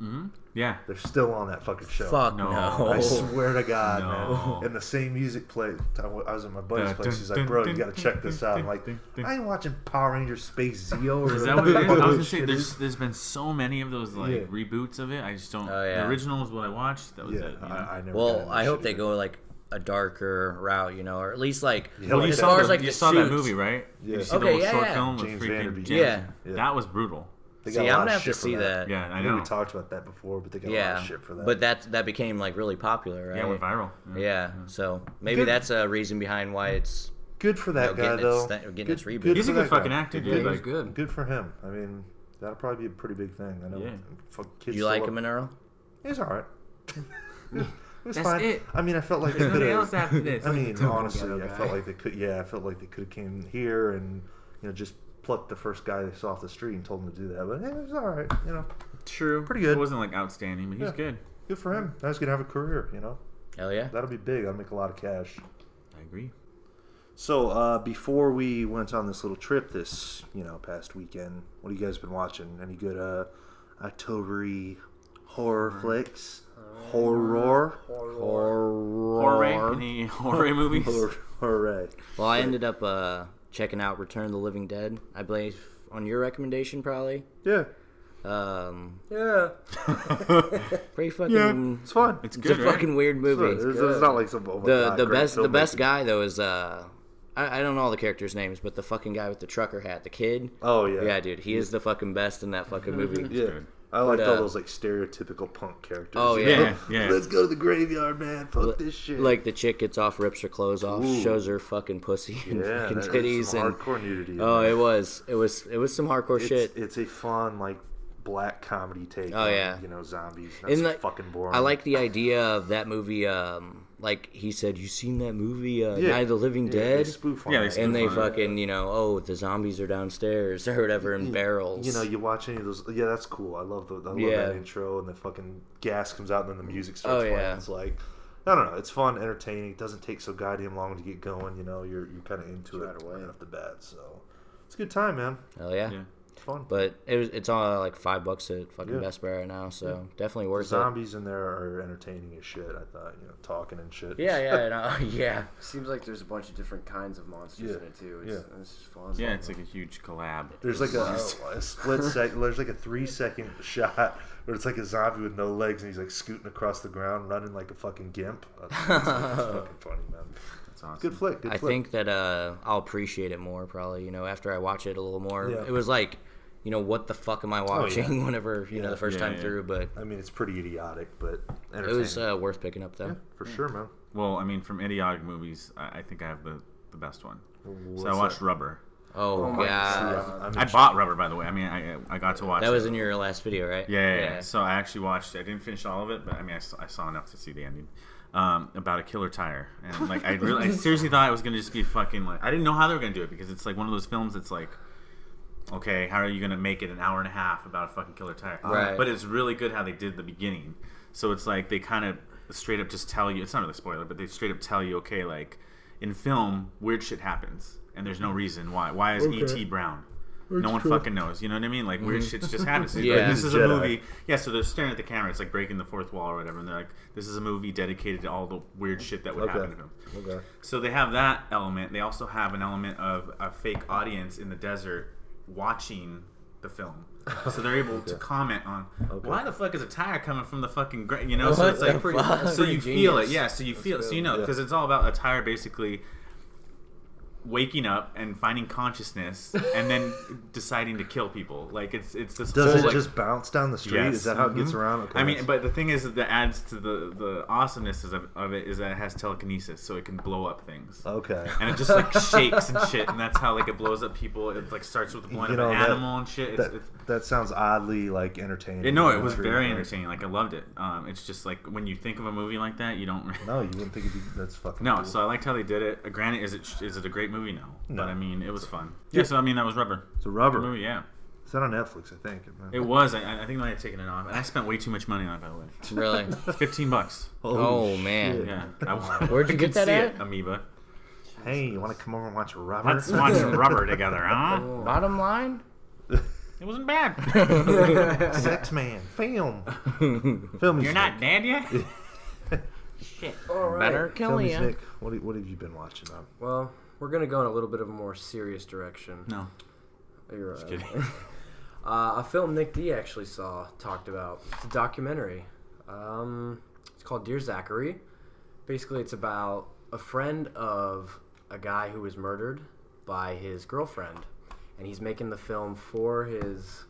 Yeah. They're still on that fucking show. Fuck No. no. I swear to God, No. man. And the same music played. I was at my buddy's Dun, place. He's dun, like, bro, dun, you got to check this out. I'm like, dun, dun. I ain't watching Power Rangers Space Zeo. Or Is that what it is? I was whatever gonna this say shit is. there's been so many of those like Yeah. reboots of it. I just don't. Oh, yeah. The original is what I watched. That was Yeah, it. You know? I never got Well, into I hope shit they either. go like a darker route, or at least like Yeah, well, you as saw far the- as like you the saw that suits. movie, right? Yeah. You see Okay, the little yeah, short yeah. film with James freaking Vanderbeek. James. Yeah. That was brutal. They See, got a I'm lot gonna of have to shit for see that. Yeah, I know. know. We talked about that before, but they got a lot Yeah, of shit for that. but that became like really popular, right? Yeah, it went viral. Yeah, so maybe Good. that's a reason behind why it's Good for that guy, though. Getting its reboot. Good He's a for good that fucking guy. actor, Yeah, dude. he's Like, good. Good for him. I mean, that'll probably be a pretty big thing. I know. Yeah. Kids You like him in Earl? He's all right. It was That's fine. it. I mean, I felt like There's they could nothing else have. after this. I mean, Typical honestly, ghetto I guy. felt like they could. Yeah, I felt like they could have came here and just plucked the first guy they saw off the street and told him to do that. But it was all right. True. Pretty good. It wasn't like outstanding, but he's Yeah. good. Good for him. Now he's gonna have a career. Hell yeah. That'll be big. That'll make a lot of cash. I agree. So before we went on this little trip this past weekend, what have you guys been watching? Any good October-y horror flicks? Horror. Any horror movies? Hooray. Well, I ended up checking out Return of the Living Dead. I believe on your recommendation, probably. Yeah. Yeah. Pretty fucking. It's fun. It's It's good, a right? fucking weird movie. It's not like some The best guy though is I don't know all the characters' names, but the fucking guy with the trucker hat, the kid. Oh yeah. Yeah, dude, he is the fucking best in that fucking movie. Yeah. good. I liked all But, those like stereotypical punk characters. Oh, yeah. Yeah. Let's go to the graveyard, man. Fuck this shit. Like the chick gets off, rips her clothes off, Ooh. shows her fucking pussy and yeah, fucking that is titties, some and hardcore nudity. in oh, there. it was some hardcore shit. It's a fun like black comedy take. Oh, on, yeah. Zombies. That's And, like, fucking boring. I like the idea of that movie. Like he said, you seen that movie, Night of the Living Yeah, Dead? They spoof on Yeah, they that. spoof And they on it. fucking, the zombies are downstairs or whatever in barrels. You watch any of those? Yeah, that's cool. I love Yeah. that intro and the fucking gas comes out and then the music starts Oh, playing. yeah. It's like I don't know. It's fun, entertaining. It doesn't take so goddamn long to get going. You're kind of into it right off the bat. So it's a good time, man. Hell yeah. Yeah. It's fun. But it's on like $5 at fucking Yeah. Best Buy right now, so definitely The worth it. zombies in there are entertaining as shit. I thought, talking and shit. Yeah. Seems like there's a bunch of different kinds of monsters Yeah. in it too. Yeah. It's just fun. Yeah, it's like a huge collab. There's like a split second. There's like a 3-second shot where it's like a zombie with no legs and he's like scooting across the ground, running like a fucking gimp. It's fucking funny, man. That's awesome. Good flick. Good I flick. think that I'll appreciate it more probably, after I watch it a little more. Yeah. It was like, what the fuck am I watching whenever, the first Yeah, time yeah. through, but I mean, it's pretty idiotic, but it entertaining. was worth picking up though. Yeah, for sure, man. Well, I mean, from idiotic movies, I think I have the best one. What's So I watched that? Rubber. Oh, my God. I bought Rubber, by the way. I mean, I got to watch That it. was in your last video, right? Yeah. So I actually watched it. I didn't finish all of it, but I mean, I saw enough to see the ending. About a killer tire, and like I seriously thought it was gonna just be fucking like I didn't know how they were gonna do it because it's like one of those films that's like, okay, how are you gonna make it an hour and a half about a fucking killer tire? Right. But it's really good how they did the beginning. So it's like they kind of straight up just tell you. It's not really a spoiler, but they straight up tell you, okay, like in film, weird shit happens, and there's no reason why. Why is E.T. brown? No one fucking knows. You know what I mean? Like weird shit's just happens. Yeah. Like, this is a Jedi. movie. Yeah, so they're staring at the camera. It's like breaking the fourth wall or whatever, and they're like, "This is a movie dedicated to all the weird shit that would happen to him." Okay. So they have that element. They also have an element of a fake audience in the desert watching the film. So they're able to comment on why the fuck is a tire coming from the fucking so What it's like the fuck? so you Pretty feel it. genius. Yeah, so you feel so Yeah. because it's all about a tire basically waking up and finding consciousness and then deciding to kill people. Like it's this Does whole, it like, just bounce down the street? Yes. Is that how it gets Mhm. around? Okay. I mean, but the thing is that adds to the awesomeness of it is that it has telekinesis, so it can blow up things. okay. And it just like shakes and shit, and that's how like it blows up people. It like starts with one of an animal and shit. That sounds oddly like entertaining. No, it was Intriguing, very right? entertaining. Like I loved it. It's just like when you think of a movie like that, you don't. No, you wouldn't think it'd be, that's fucking. No, cool. so I liked how they did it. Granted, is it a great movie? No, No. but I mean, it was fun. Yeah, so I mean, that was Rubber. It's a Rubber Good movie, yeah. Is that on Netflix? I think. It was. I think I might have taken it off, and I spent way too much money on it, by the way. Really? $15. Oh, man. shit. Yeah. Where'd you get that see at? it, Amoeba. Hey, you want to come over and watch Rubber? Let's watch Rubber together, huh? Bottom line? It wasn't bad. Sex Man film. Film me, You're not dead yet? Shit. All right. Better kill Tell me, ya. Nick, what have you been watching on? Well, we're gonna go in a little bit of a more serious direction. No. You're Just right. kidding. A film Nick D actually talked about. It's a documentary. It's called Dear Zachary. Basically, it's about a friend of a guy who was murdered by his girlfriend, and he's making the film for his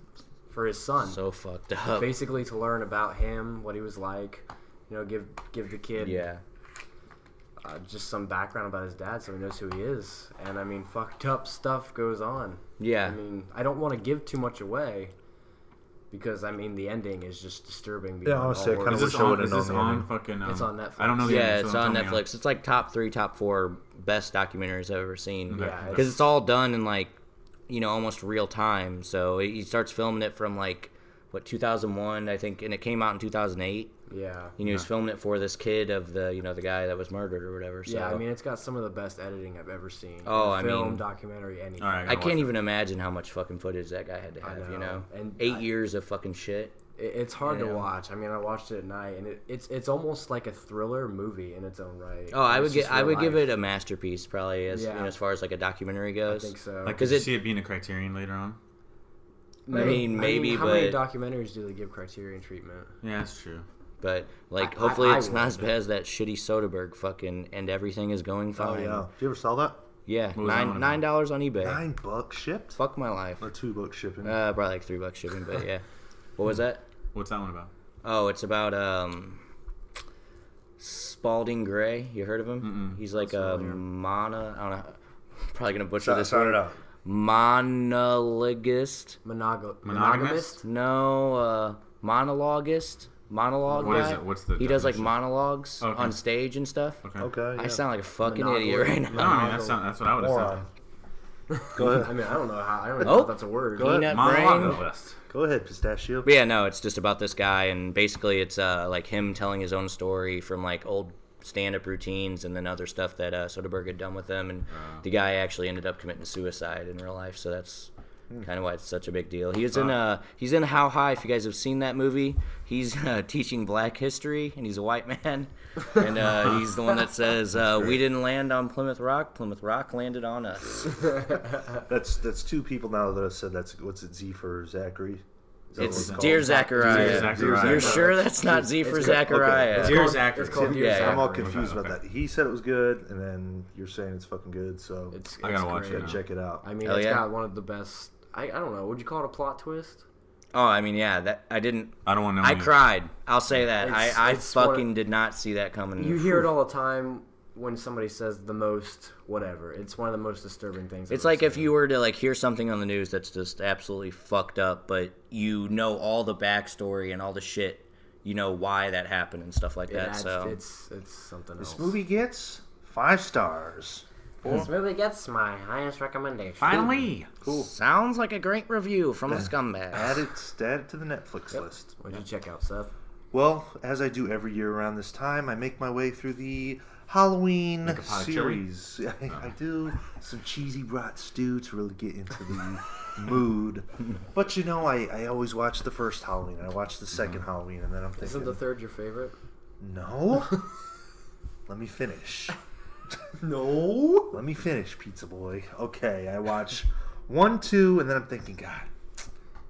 son. So fucked up. Basically, to learn about him, what he was like. Give the kid. Yeah. just some background about his dad, so he knows who he is. And I mean, fucked up stuff goes on. Yeah. I mean, I don't want to give too much away because I mean the ending is just disturbing. Yeah, honestly, I kind of Is wish this I on, would have is known this the on ending. fucking... It's on Netflix. I don't know the Yeah, ending, it's so on tell me Netflix. It's like top 3, top 4 best documentaries I've ever seen. Yeah, Because it's all done in like, almost real time. So he starts filming it from like, 2001, I think, and it came out in 2008. Yeah. He was filming it for this kid of the, the guy that was murdered or whatever. So. Yeah, I mean, it's got some of the best editing I've ever seen. Oh, I film, mean- documentary, anything. All right, I can't even imagine how much fucking footage that guy had to have, know. And 8 years of fucking shit. It's hard to Yeah. watch. I mean, I watched it at night, and it's almost like a thriller movie in its own right. Oh, I It's would just I would real give life. it a masterpiece probably as Yeah. as far as like a documentary I goes. think so. Like, 'Cause could you it- see it being a Criterion later on? I mean, maybe, how many but documentaries do they give Criterion treatment? Yeah, that's true. but like I- hopefully I it's not as would. bad as that shitty Soderbergh fucking and everything is going Oh fine. yeah. Did you ever sell that? Yeah, What was that one about? $9 on eBay. $9 shipped Fuck my life. or $2 shipping? Probably like $3 shipping, but yeah. What was that? What's that one about? Oh, it's about Spalding Gray. You heard of him? He's like a I don't know. Probably gonna butcher this Sound word. it out. Monologist. Monogamist? No, monologuist. Monologue What guy. is it? What's the He does like definition? monologues Okay. on stage and stuff. Okay. Okay. I yeah. sound like a fucking Monogamous. idiot right No, now. I mean, that's what I would have Moron. said. Go I ahead. mean, I don't know how. I don't Oh. know if that's a word. Peanut brain. Monologuist. Go ahead, Pistachio. But yeah, no, it's just about this guy, and basically it's like him telling his own story from like old stand-up routines and then other stuff that Soderbergh had done with him, and the guy actually ended up committing suicide in real life, so that's kind of why it's such a big deal. He's in How High, if you guys have seen that movie. He's teaching black history, and he's a white man, and he's the one that says, we didn't land on Plymouth Rock landed on us. That's two people now that have said that's what's it, Z for Zachary? Is that It's what it's Dear called? Zachariah. Dear Zachariah. You're sure that's not Z for It's Zachariah? okay. Dear It's Zachary. called Dear Yeah, Zachary. I'm all confused Okay. about that. He said it was good, and then you're saying it's fucking good, so I gotta watch great. it gotta check it out. I mean, Hell it's yeah. got one of the best. I don't know. Would you call it a plot twist? Oh, I mean, yeah, that I didn't. I don't want to know. I any- cried. I'll say that. It's- I it's one of- fucking did not see that coming. You hear it all the time when somebody says the most whatever. It's one of the most disturbing things. It's I've like ever if seen. you were to like hear something on the news that's just absolutely fucked up, but you know all the backstory and all the shit. You know why that happened and stuff like that. So it's something else. This movie gets 5 stars. This movie gets my highest recommendation. Finally. Cool. sounds like a great review from a scumbag. Add it to the Netflix list. What did you check out, Seth? Well, as I do every year around this time, I make my way through the Halloween Make a pot of chili? series. I do some cheesy brat stew to really get into the mood. But I always watch the first Halloween, and I watch the second Halloween, and then I'm thinking, Isn't the third your favorite? no. Let me finish. No. Let me finish, Pizza Boy. Okay, I watch 1, 2, and then I'm thinking, God,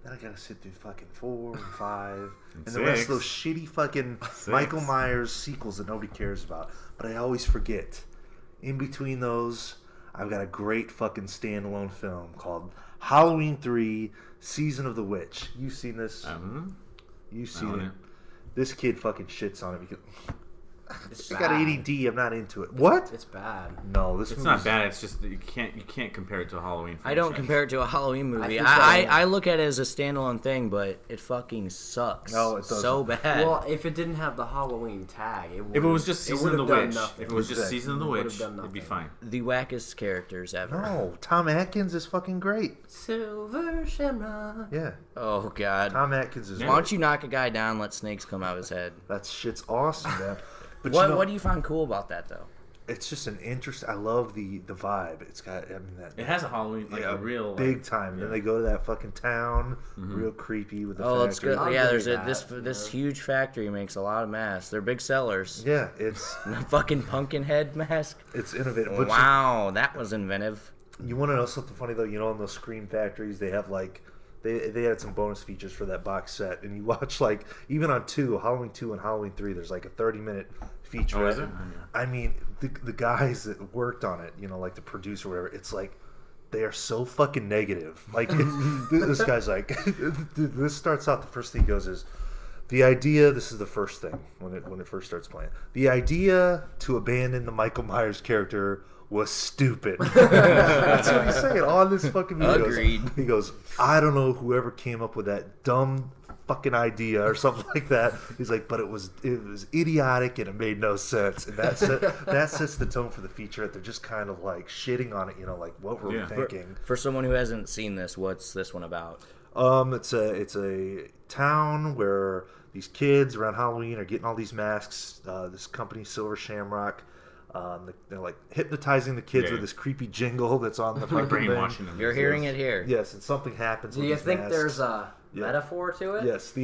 then I gotta sit through fucking 4 and 5, and the rest of 6. those shitty fucking Michael Myers sequels that nobody cares about. But I always forget. In between those, I've got a great fucking standalone film called Halloween 3: Season of the Witch. You've seen this? You've seen own it. it. This kid fucking shits on it because It's I got bad. ADD. I'm not into it. What? It's bad. No, this It's movie's not bad. It's just that you can't compare it to a Halloween. I don't franchise. compare it to a Halloween movie. think I look at it as a standalone thing, but it fucking sucks. No, it doesn't. So bad. Well, if it didn't have the Halloween tag, If it was just Season of the done Witch, nothing. if it was just Exactly. Season of the It would've Witch, done it'd be nothing. fine. The wackest characters ever. No, Tom Atkins is fucking great. Silver Shamrock. Yeah, Oh god. Tom Atkins is Why great. don't you knock a guy down, let snakes come out of his head? That shit's awesome, man. But What do you find cool about that though? it's just an interest. I love the vibe. It's got. I mean that. It has a Halloween, like yeah, a real big like, time. yeah. Then they go to that fucking town, real creepy with the Oh, it's factory. good. I'll Yeah, give there's you a that, this yeah. huge factory makes a lot of masks. They're big sellers. Yeah, it's The fucking pumpkin head mask. innovative. But Wow, that was inventive. You want to know something funny though? In those Scream factories, they have like they had some bonus features for that box set, and you watch like even on Halloween 2 and Halloween 3, there's like a 30-minute feature. Oh, is it? I mean, the guys that worked on it, like the producer or whatever, it's like they are so fucking negative. Like this guy's like, this starts out, the first thing he goes is, The idea, this is the first thing when it first starts playing. The idea to abandon the Michael Myers character was stupid. That's what he's saying on this fucking video. Agreed. He goes, I don't know whoever came up with that dumb fucking idea or something like that. He's like, but it was idiotic and it made no sense. And that sets the tone for the feature. They're just kind of like shitting on it, like what were we thinking? For someone who hasn't seen this, what's this one about? It's a town where these kids around Halloween are getting all these masks. This company, Silver Shamrock, they're like hypnotizing the kids with this creepy jingle that's on the fucking brainwashing thing. them. You're hearing it here. Yes, and something happens. Do with you these think masks. there's a metaphor to it? Yes,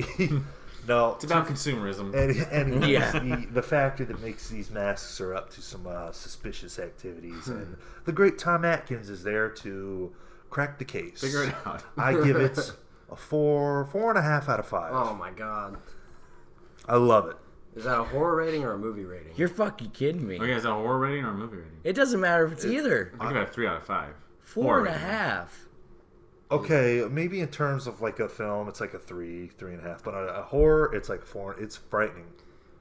no. It's about consumerism. And Yeah. the factory that makes these masks are up to some suspicious activities, and the great Tom Atkins is there to crack the case. Figure it out. I give it a 4.5 out of 5. Oh my god. I love it. Is that a horror rating or a movie rating? You're fucking kidding me. Okay, is that a horror rating or a movie rating? It doesn't matter if it's either. I'll give it a 3 out of 5. 4.5. Okay, maybe in terms of like a film, it's like a 3.5. But a horror, it's like 4. It's frightening.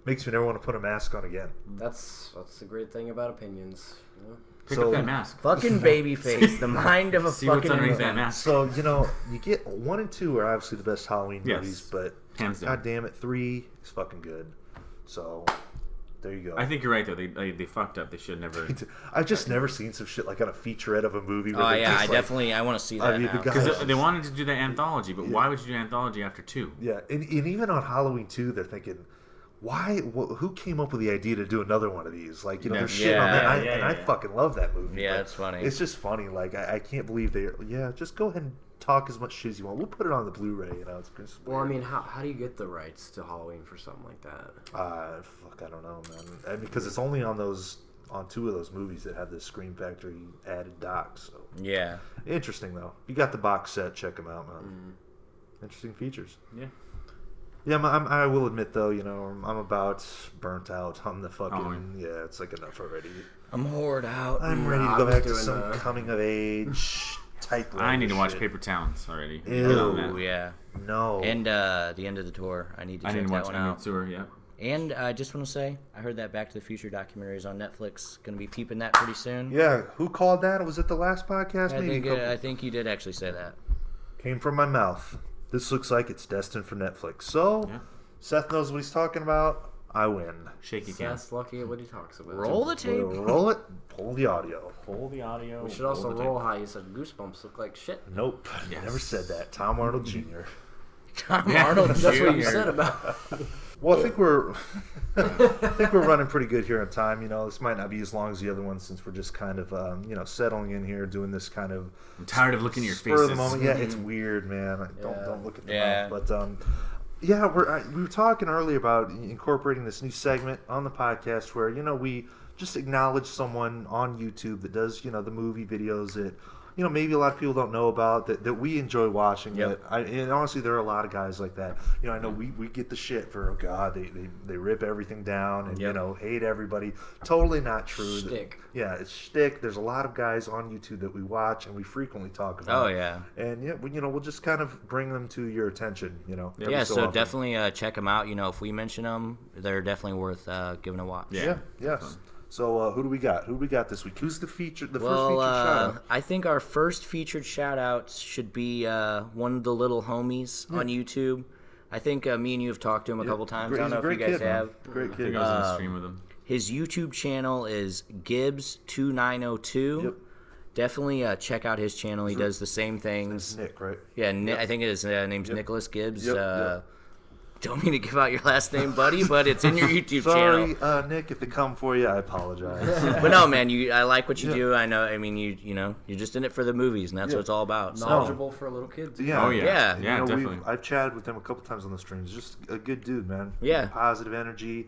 Makes me never want to put a mask on again. That's the great thing about opinions. You know? Pick up that mask. Fucking babyface, the mind of a See what's fucking underneath that infant. mask. So you get 1 and 2 are obviously the best Halloween Yes. movies, but Hands down. god damn it, 3 is fucking good. So there you go. I think you're right though. They fucked up. They should never. I've just never seen some shit like on a featurette of a movie. Where Oh they yeah, just, I want to see that mean, the now. guy- Because they wanted to do that anthology, but why would you do anthology after 2? Yeah, and even on Halloween 2, they're thinking, why? Who came up with the idea to do another one of these? Like, there's shit on that. I fucking love that movie. Yeah, but it's funny. It's just funny. Like, I can't believe they. Yeah, just go ahead and talk as much shit as you want. We'll put it on the Blu-ray. It's just Well, I weird. mean, how do you get the rights to Halloween for something like that? Fuck, I don't know, man. Because it's only on 2 of those movies that have this Scream Factory added docs. So Yeah. interesting though. You got the box set. Check them out, man. Interesting features. Yeah. Yeah, I will admit though, I'm about burnt out on the fucking. Halloween. Yeah, it's like enough already. I'm hored out. I'm ready to I go was back to doing some coming of age type. I need to watch shit. Paper Towns already. Ew. Get on Oh that. yeah. No. And the end of the tour. I need to I check need to that watch one Emily out. Tour. Yeah. And I just want to say, I heard that Back to the Future documentary is on Netflix. Going to be peeping that pretty soon. Yeah, who called that? Was it the last podcast? I think you did actually say that. Came from my mouth. This looks like it's destined for Netflix. So, Yeah. Seth knows what he's talking about. I win. Shaky cam. That's lucky at what he talks about. Roll the tape. We'll roll it. Pull the audio. Pull the audio. We should also roll how you said Goosebumps look like shit. Nope. Yes. Never said that. Tom Arnold Jr. Tom Arnold Jr. That's what you said about. Well, I think we're running pretty good here on time. This might not be as long as the other one since we're just kind of settling in here, doing this kind of. I'm tired of looking at your spur faces. of the moment. Yeah, it's weird, man. Don't look at the Yeah. mouth. But yeah, we were talking earlier about incorporating this new segment on the podcast where we just acknowledge someone on YouTube that does the movie videos that maybe a lot of people don't know about that we enjoy watching. Yep. And honestly, there are a lot of guys like that. I know we get the shit for they rip everything down and hate everybody. Totally not true. Shtick. Yeah, it's shtick. There's a lot of guys on YouTube that we watch and we frequently talk about. Oh yeah. And we'll just kind of bring them to your attention. every Yeah, so often. definitely check them out. If we mention them, they're definitely worth giving a watch. Yeah. Yes. So who do we got? Who do we got this week? Who's the first featured Well, shout-out? I think our first featured shout-out should be one of the little homies on YouTube. I think me and you have talked to him a couple times. I don't know if you guys have. Great I kid. think I was on the stream with him. His YouTube channel is Gibbs2902. Yep. Definitely check out his channel. He does the same things. Nick, right? Yeah, I think his name's Nicholas Gibbs. Yep. Don't mean to give out your last name, buddy, but it's in your YouTube Sorry, channel. Nick, if they come for you, I apologize. But no, man, I like what you do. I know. I mean, you're just in it for the movies, and that's what it's all about. So. Knowledgeable for little kids. Yeah. Oh yeah. Yeah. Definitely. I've chatted with him a couple times on the streams. Just a good dude, man. Yeah. Positive energy.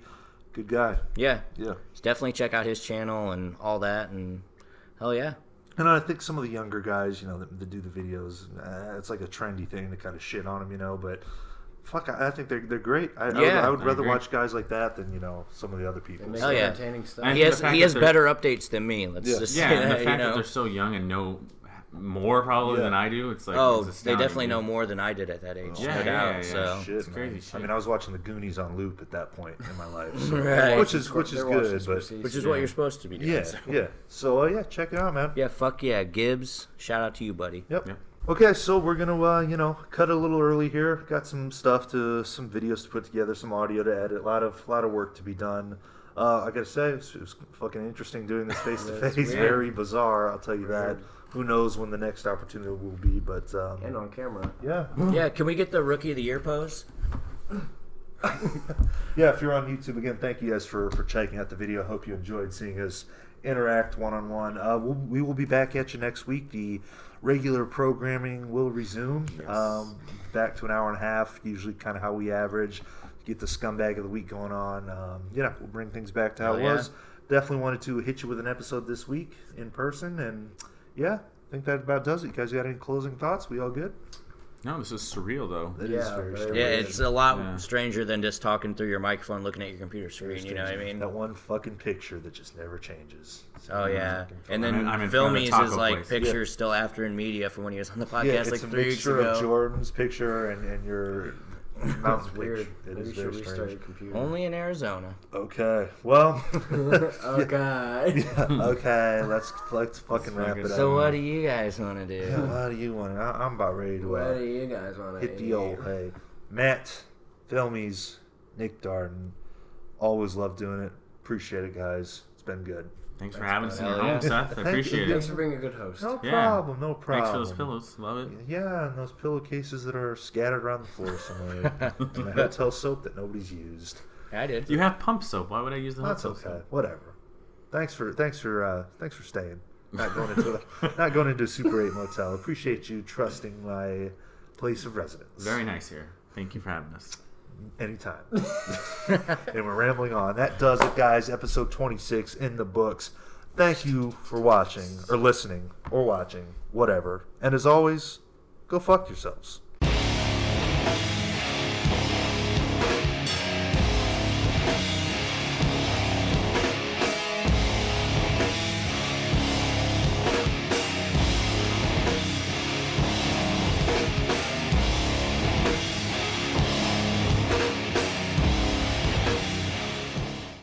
Good guy. Yeah. Yeah. Definitely check out his channel and all that, and hell yeah. And I think some of the younger guys, that do the videos, it's like a trendy thing to kind of shit on them, but fuck, I think they're great. I would rather agree. watch guys like that than, some of the other people. They make Hell yeah. entertaining stuff. And He the has fact he that has they're- better updates than me. Let's just Yeah, say and the that, fact that they're so young and know more probably Yeah. than I do. It's like Oh, it's they astounding, definitely dude. know more than I did at that age, Yeah, no doubt. yeah. So Shit, It's crazy man. shit. I mean, I was watching the Goonies on loop at that point in my life, so, Right. which is They're watching good. But Scorsese. which is what you're supposed to be doing. yeah, so. yeah. So yeah, check it out, man. Yeah, fuck yeah, Gibbs. Shout out to you, buddy. Yep. Yep. Okay, so we're gonna cut a little early here. Got some some videos to put together, some audio to edit. A lot of work to be done. I gotta say, it was fucking interesting doing this face to face. weird. Very bizarre, I'll tell you Weird. that. Who knows when the next opportunity will be? But And on camera. yeah, Yeah, can we get the Rookie of the Year pose? yeah. If you're on YouTube, again, thank you guys for checking out the video. I hope you enjoyed seeing us interact one-on-one. We will be back at you next week. The regular programming will resume. Yes. Back to an hour and a half, usually kind of how we average. Get the Scumbag of the Week going on. We'll bring things back to how it yeah. was. Definitely wanted to hit you with an episode this week in person. And yeah, I think that about does it. You guys got any closing thoughts? We all good? No, this is surreal though. It Yeah, is very very strange. Yeah, it's a lot Yeah. stranger than just talking through your microphone, looking at your computer screen. You know what I mean? That one fucking picture that just never changes. Oh yeah, and then I'm in front of the Filmies taco is like place. pictures still after in media from when he was on the podcast Yeah, like it's a 3 weeks picture ago. of Jordan's picture and your mountain Weird. picture. It Maybe is you should very restart strange. your computer. Only in Arizona. Okay, well, Okay. okay, let's fucking wrap it up. So what do you guys want to do? Yeah, what do you want? I'm about ready to What do you guys want to hit the old hay. Matt, Filmies, Nick Darden, always love doing it. Appreciate it, guys. It's been good. Thanks for having us in your Hell home, yeah. Seth. I Thank appreciate you. Thanks it. for being a good host. No Yeah. problem, no problem. Thanks for those pillows. Love it. Yeah, and those pillowcases that are scattered around the floor somewhere. And the hotel soap that nobody's used. I did. You have pump soap. Why would I use the That's hot okay. soap? Whatever. Thanks for staying. Not going into a Super 8 motel. Appreciate you trusting my place of residence. Very nice here. Thank you for having us. Anytime. And we're rambling on. That does it, guys. Episode 26 in the books. Thank you for watching, or listening, or watching, whatever. And as always, go fuck yourselves.